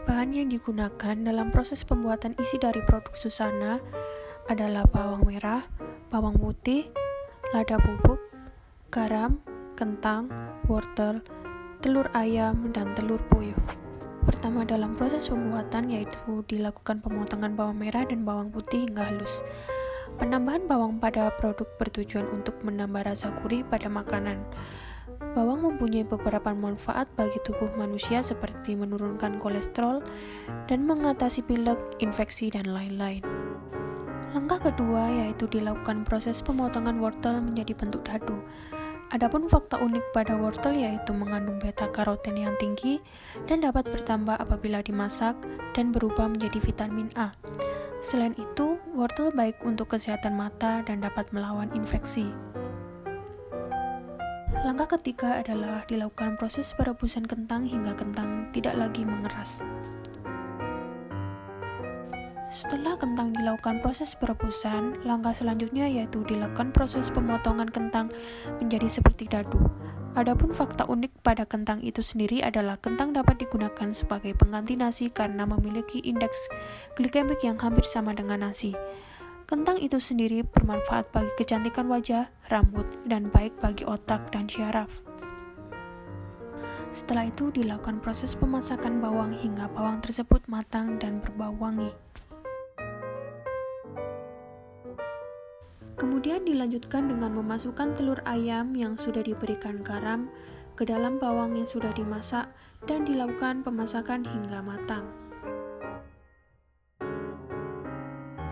Bahan yang digunakan dalam proses pembuatan isi dari produk Susana adalah bawang merah, bawang putih, lada bubuk, garam, kentang, wortel, telur ayam, dan telur puyuh. Pertama dalam proses pembuatan yaitu dilakukan pemotongan bawang merah dan bawang putih hingga halus. Penambahan bawang pada produk bertujuan untuk menambah rasa gurih pada makanan. Bawang mempunyai beberapa manfaat bagi tubuh manusia seperti menurunkan kolesterol dan mengatasi pilek, infeksi, dan lain-lain. Langkah kedua yaitu dilakukan proses pemotongan wortel menjadi bentuk dadu. Adapun fakta unik pada wortel yaitu mengandung beta-karoten yang tinggi dan dapat bertambah apabila dimasak dan berubah menjadi vitamin A. Selain itu, wortel baik untuk kesehatan mata dan dapat melawan infeksi. Langkah ketiga adalah dilakukan proses perebusan kentang hingga kentang tidak lagi mengeras. Setelah kentang dilakukan proses perebusan, langkah selanjutnya yaitu dilakukan proses pemotongan kentang menjadi seperti dadu. Adapun fakta unik pada kentang itu sendiri adalah kentang dapat digunakan sebagai pengganti nasi karena memiliki indeks glikemik yang hampir sama dengan nasi. Kentang itu sendiri bermanfaat bagi kecantikan wajah, rambut, dan baik bagi otak dan syaraf. Setelah itu dilakukan proses pemasakan bawang hingga bawang tersebut matang dan berbau wangi. Kemudian dilanjutkan dengan memasukkan telur ayam yang sudah diberikan garam ke dalam bawang yang sudah dimasak dan dilakukan pemasakan hingga matang.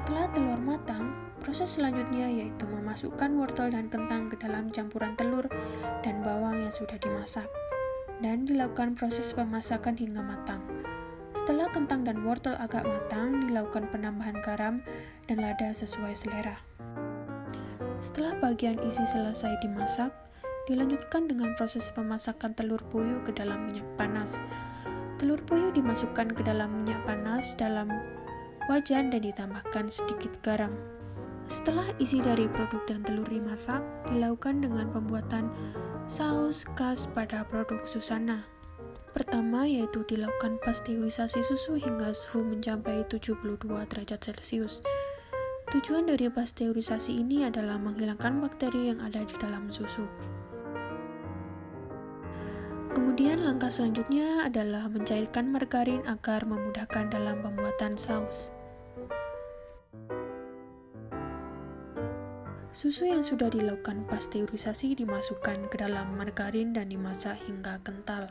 Setelah telur matang, proses selanjutnya yaitu memasukkan wortel dan kentang ke dalam campuran telur dan bawang yang sudah dimasak dan dilakukan proses pemasakan hingga matang. Setelah kentang dan wortel agak matang, dilakukan penambahan garam dan lada sesuai selera. Setelah bagian isi selesai dimasak, dilanjutkan dengan proses pemasakan telur puyuh ke dalam minyak panas. Telur puyuh dimasukkan ke dalam minyak panas dalam wajan dan ditambahkan sedikit garam. Setelah isi dari produk dan telur dimasak, dilakukan dengan pembuatan saus khas pada produk Susana. Pertama yaitu dilakukan pasteurisasi susu hingga suhu mencapai 72 derajat Celcius. Tujuan dari pasteurisasi ini adalah menghilangkan bakteri yang ada di dalam susu. Kemudian langkah selanjutnya adalah mencairkan margarin agar memudahkan dalam pembuatan saus. Susu yang sudah dilakukan pasteurisasi dimasukkan ke dalam margarin dan dimasak hingga kental.